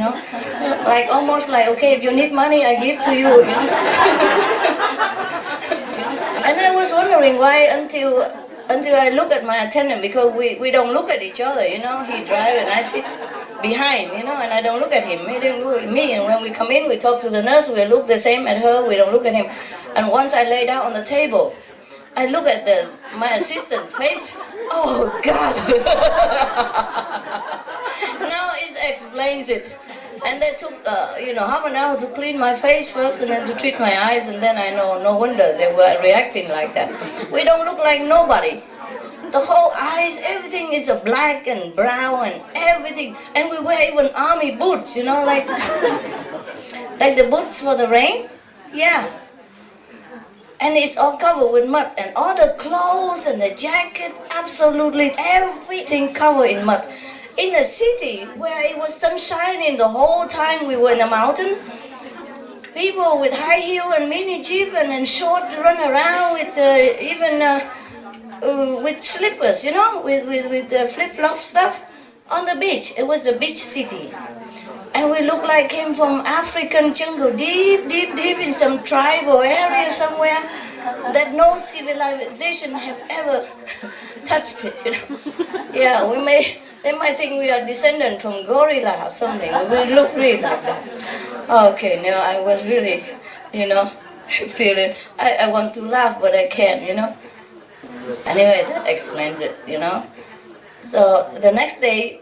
Like, almost like, okay, if you need money, I give to you, And I was wondering why until I look at my attendant, because we don't look at each other, He drive and I sit behind, and I don't look at him. He didn't look at me. And when we come in, we talk to the nurse, we look the same at her, we don't look at him. And once I lay down on the table, I look at my assistant face. Oh, God. Now it explains it. And they took, half an hour to clean my face first and then to treat my eyes. And then I know, no wonder they were reacting like that. We don't look like nobody. The whole eyes, everything is a black and brown and everything. And we wear even army boots, like the boots for the rain. Yeah. And it's all covered with mud. And all the clothes and the jacket, absolutely everything covered in mud. In a city where it was sunshine the whole time we were in the mountain, people with high heel and mini jeep and short run around with with slippers, with flip-flop stuff on the beach. It was a beach city. And we looked like came from African jungle, deep in some tribal area somewhere that no civilization have ever touched it, Yeah, they might think we are descendant from gorilla or something. We look really like that. Okay, now I was really, feeling, I want to laugh, but I can't, Anyway, that explains it, So the next day,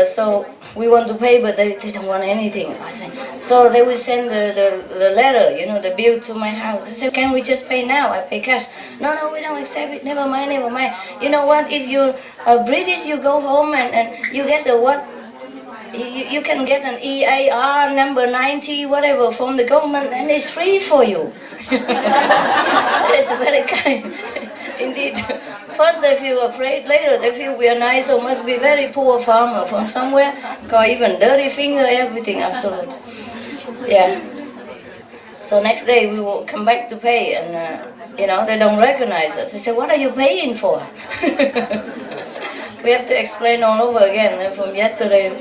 so we want to pay, but they don't want anything. I said, so they will send the letter, the bill to my house. I said, can we just pay now? I pay cash. No, we don't accept it. Never mind. You know what? If you are British, you go home and you get the what? You can get an EAR number 90, whatever, from the government, and it's free for you. It's very kind. Indeed. First they feel afraid, later they feel we are nice, or must be very poor farmer from somewhere, got even dirty finger, everything, absolute. Yeah. So next day we will come back to pay, and they don't recognize us. They say, what are you paying for? We have to explain all over again from yesterday.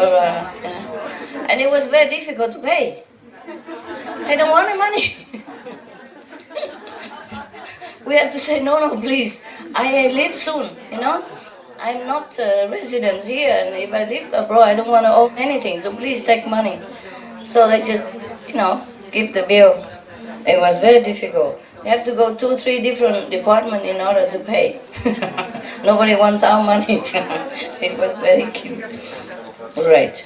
And it was very difficult to pay. They don't want the money. We have to say, no, please, I leave soon, I'm not a resident here, and if I leave abroad, I don't want to owe anything, so please take money. So they just, give the bill. It was very difficult. You have to go 2-3 different departments in order to pay. Nobody wants our money. It was very cute. Right.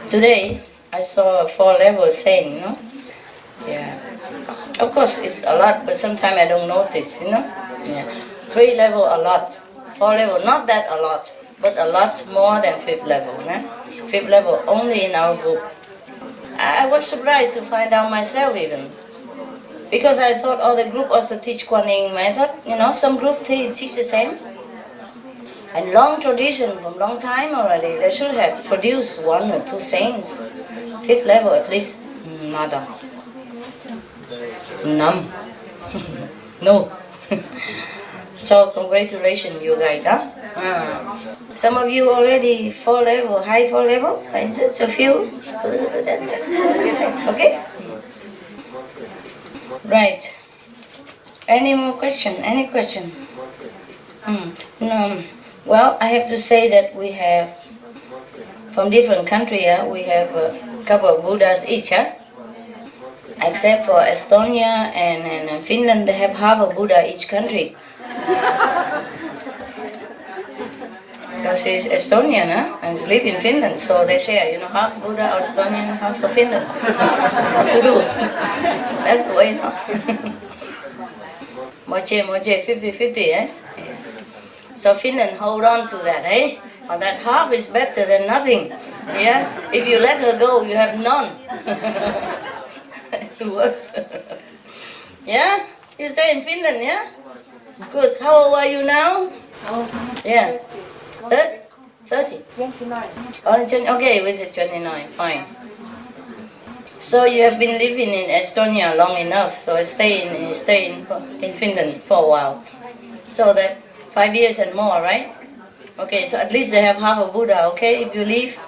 Today, I saw a 4-level saying, Yeah. Of course, it's a lot, but sometimes I don't notice, Yeah. 3 level, a lot. 4 level, not that a lot, but a lot more than 5th level. 5th level, only in our group. I was surprised to find out myself even. Because I thought all the group also teach Kuan Yin method. You know, some group teach the same. And long tradition from long time already. They should have produced 1 or 2 saints. 5th level at least. Nada. None. No. So congratulations you guys, huh? Some of you already 4 level, high 4 level. And just a few. Okay? Right. Any more question? Any question? No. Well, I have to say that we have, from different countries, we have a couple of Buddhas each, except for Estonia and Finland, they have half a Buddha each country. Because she's Estonian, and she lives in Finland, so they share, half Buddha, Estonian, half for Finland. What to do? That's the way, Moche, 50-50, So Finland hold on to that, Or that half is better than nothing, If you let her go, you have none. It works. You stay in Finland, Good. How old are you now? Yeah. 30? 29. Okay, we said 29, fine. So you have been living in Estonia long enough, so stay in Finland for a while. So that 5 years and more, right? Okay, so at least they have half a Buddha, okay? If you leave,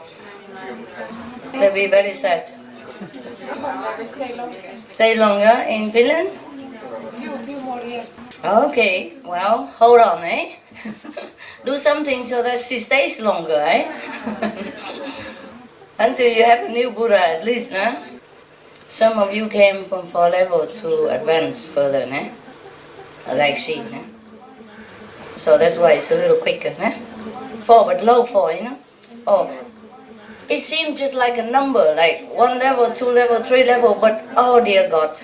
they'll be very sad. Stay longer in Finland? Few more years. Okay, well, hold on, Do something so that she stays longer, Until you have a new Buddha at least, Some of you came from 4 level to advance further, Like she, So that's why it's a little quicker, 4 but low 4, Oh, it seems just like a number, like 1 level, 2 level, 3 level, but oh dear God.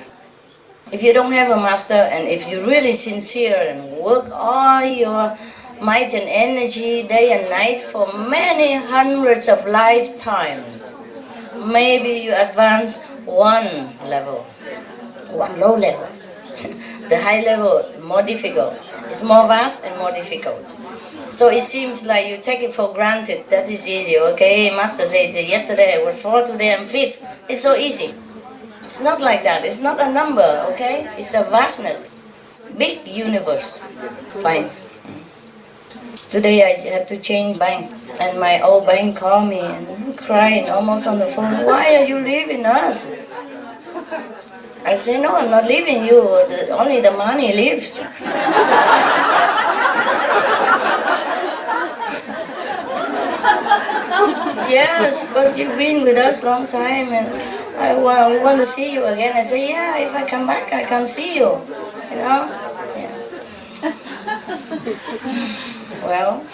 If you don't have a master, and if you're really sincere and work all your might and energy day and night for many hundreds of lifetimes, maybe you advance 1 level, 1 low level. The high level, more difficult. It's more vast and more difficult. So it seems like you take it for granted. That is easy, okay? Master said yesterday I was 4, today I'm 5th. It's so easy. It's not like that. It's not a number, okay? It's a vastness. Big universe. Fine. Today I have to change bank. And my old bank called me and crying almost on the phone. Why are you leaving us? I said, no, I'm not leaving you. Only the money leaves. Yes, but you've been with us long time and we want to see you again. I say, yeah, if I come back, I come see you. Yeah. Well,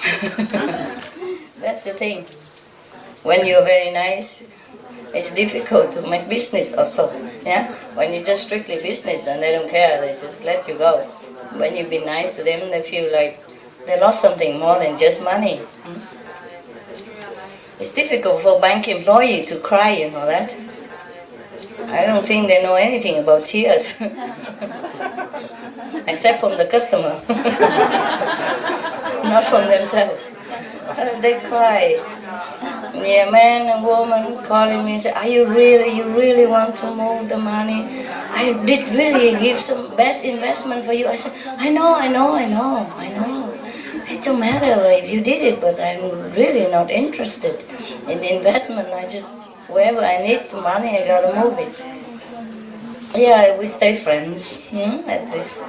that's the thing. When you're very nice, it's difficult to make business also. When you're just strictly business and they don't care, they just let you go. When you be nice to them, they feel like they lost something more than just money. It's difficult for a bank employee to cry, you know that? I don't think they know anything about tears. Except from the customer. Not from themselves. They cry. Yeah, man and woman calling me and say, are you really want to move the money? I did really give some best investment for you. I said, I know. It don't matter if you did it, but I'm really not interested in the investment. I just, wherever I need the money, I gotta move it. Yeah, we stay friends, at least.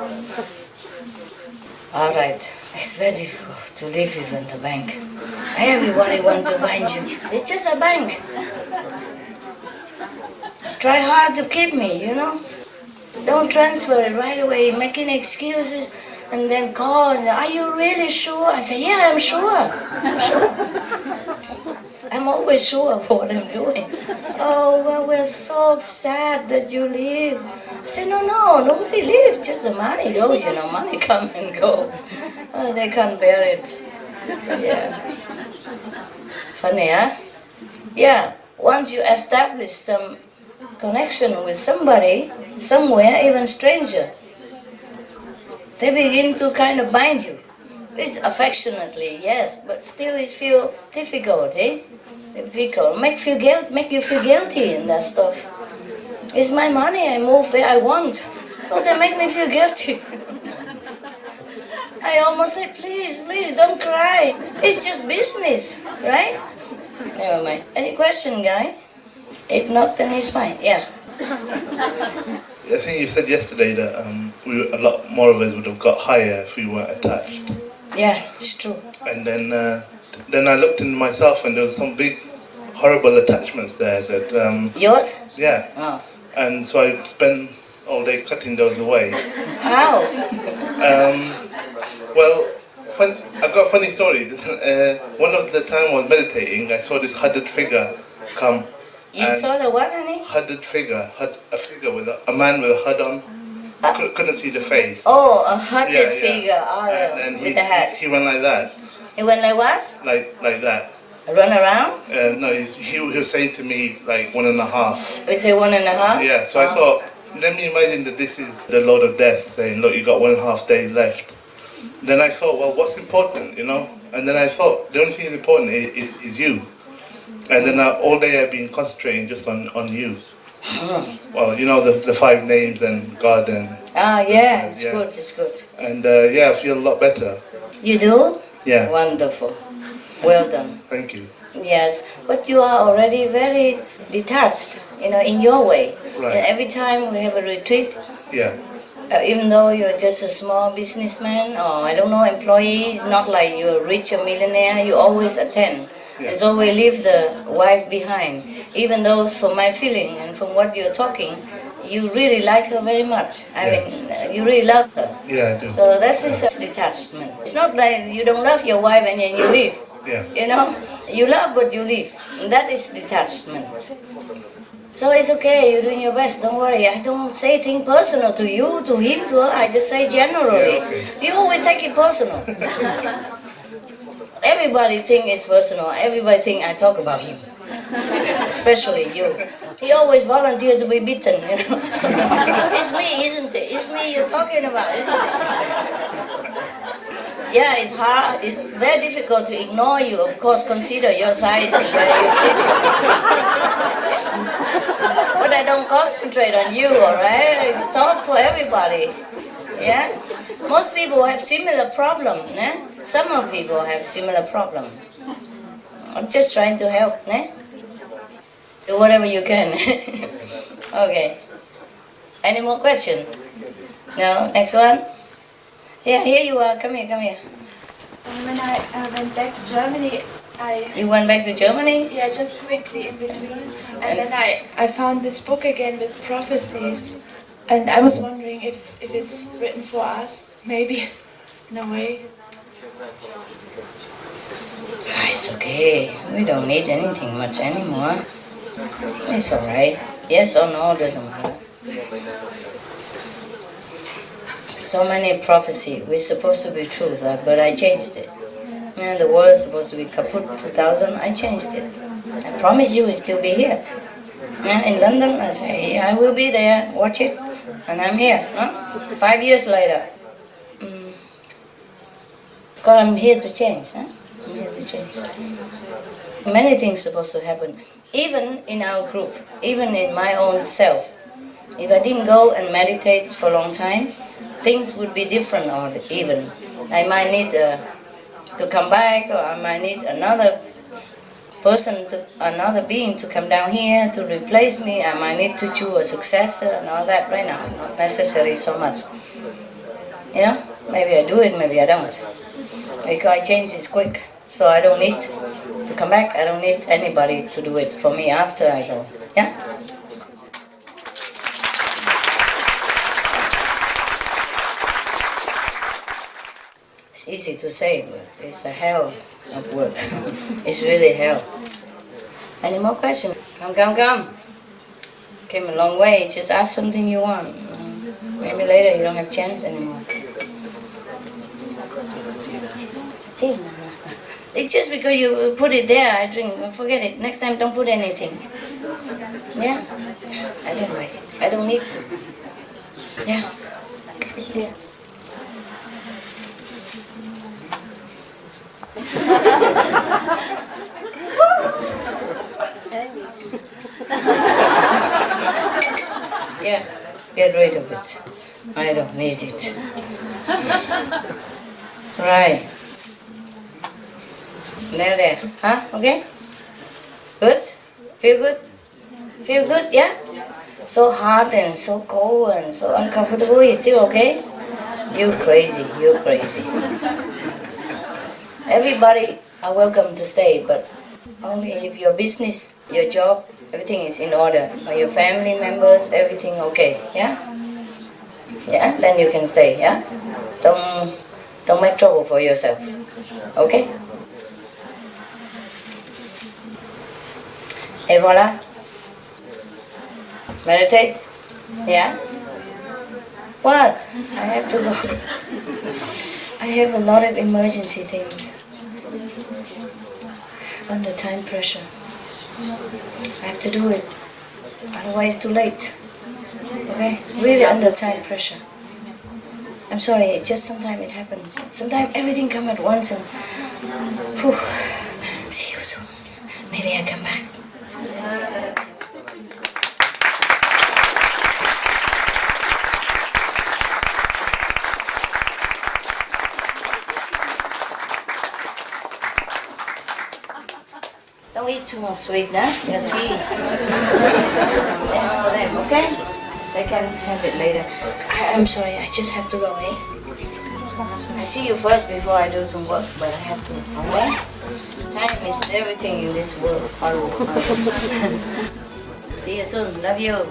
All right, it's very difficult to live within the bank. Everybody wants to bind you. It's just a bank. Try hard to keep me, Don't transfer it right away, making excuses. And then call and say, are you really sure? I say, yeah, I'm sure. I'm always sure of what I'm doing. Oh, well, we're so sad that you leave. I say, no, nobody leaves, just the money goes, money come and go. Oh, they can't bear it. Yeah. Funny, huh? Yeah, once you establish some connection with somebody, somewhere, even stranger, they begin to kind of bind you. It's affectionately, yes, but still it feel difficult, eh? Difficult. Make you feel guilty and that stuff. It's my money, I move where I want. But they make me feel guilty. I almost say, please, please, don't cry. It's just business, right? Never mind. Any question, guy? If not, then it's fine. Yeah. I think you said yesterday that a lot more of us would have got higher if we weren't attached. Yeah, it's true. And then I looked into myself, and there was some big, horrible attachments there. That Yours? yeah. Oh. And so I spent all day cutting those away. How? Well, I've got a funny story. One of the time I was meditating, I saw this hooded figure come. You saw the what, honey? Hooded figure, a figure with a man with a hood on. Couldn't see the face. Oh, a hooded Yeah. figure. Oh, And with the hat. he went like that. He went like what? Like that. Run around? No, he was saying to me like 1.5. We say 1.5? Yeah, so I thought, let me imagine that this is the Lord of Death saying, look, you got 1.5 days left. Then I thought, well, what's important, you know? And then I thought, the only thing that's important is you. And then all day I've been concentrating just on you. Well, you know, the 5 names and God and... Ah, yeah, it's good, it's good. And yeah, I feel a lot better. You do? Yeah. Wonderful. Well done. Thank you. Yes, but you are already very detached, you know, in your way. Right. And every time we have a retreat, Yeah. even though you're just a small businessman or, I don't know, employee, it's not like you're rich or millionaire, you always attend. Yeah. And so we leave the wife behind. Even though from my feeling and from what you're talking, you really like her very much. I mean, you really love her. Yeah, I do. So that is a detachment. It's not like you don't love your wife and then you leave. Yeah. You know, you love but you leave. And that is detachment. So it's okay, you're doing your best, don't worry. I don't say things personal to you, to him, to her. I just say generally. Yeah, okay. You always take it personal. Everybody think it's personal. Everybody think I talk about him. Especially you. He always volunteers to be beaten, you know. It's me, isn't it? It's me you're talking about, isn't it? Yeah, it's hard. It's very difficult to ignore you. Of course, consider your size and where you sit. But I don't concentrate on you, all right? It's tough for everybody. Yeah? Most people have similar problem, né? Some of people have similar problem. I'm just trying to help, né? Do whatever you can. Okay. Any more question? No? Next one? Yeah, here you are. Come here, come here. When I went back to Germany, You went back to Germany? yeah, just quickly in between, and then I found this book again with prophecies, and I was wondering if it's written for us, maybe, in a way. It's okay. We don't need anything much anymore. It's alright. Yes or no doesn't matter. So many prophecy. We're supposed to be truth, but I changed it. And the world is supposed to be kaput 2000. I changed it. I promise you, we'll still be here. Yeah, in London, I say I will be there. Watch it, and I'm here. No? 5 years later. Because I'm here to change. Huh? I'm here to change. Many things supposed to happen. Even in our group, even in my own self. If I didn't go and meditate for a long time, things would be different, or even I might need to come back, or I might need another person, another being to come down here to replace me. I might need to choose a successor and all that. Right now, not necessary so much. You know, maybe I do it, maybe I don't. Because I change is quick, so I don't need to come back. I don't need anybody to do it for me after I go. Yeah. It's easy to say, but it's a hell of work. It's really hell. Any more questions? Come. Came a long way. Just ask something you want. Maybe later you don't have chance anymore. See, no. It's just because you put it there, I drink. Forget it. Next time, don't put anything. Yeah? I don't like it. I don't need to. Yeah. Yeah. Yeah, get rid of it. I don't need it. Right. There. Huh? Okay? Good? Feel good? Feel good, yeah? So hot and so cold and so uncomfortable, is still okay? You crazy, you crazy. Everybody are welcome to stay, but only if your business, your job, everything is in order. Or your family members, everything okay, yeah? Yeah, then you can stay, yeah? Don't make trouble for yourself, okay? Et voilà. Meditate, yeah? What? I have to go. I have a lot of emergency things. Under time pressure. I have to do it. Otherwise, too late. Okay? Really under time pressure. I'm sorry, it just sometimes it happens. Sometimes everything comes at once and... Whew, see you soon. Maybe I come back. Don't eat too much sweet, nah? Your cheese. That's for them, okay? They can have it later. I'm sorry, I just have to go, eh? I see you first before I do some work, but I have to, okay? Time is everything in this world. See you soon. Love you.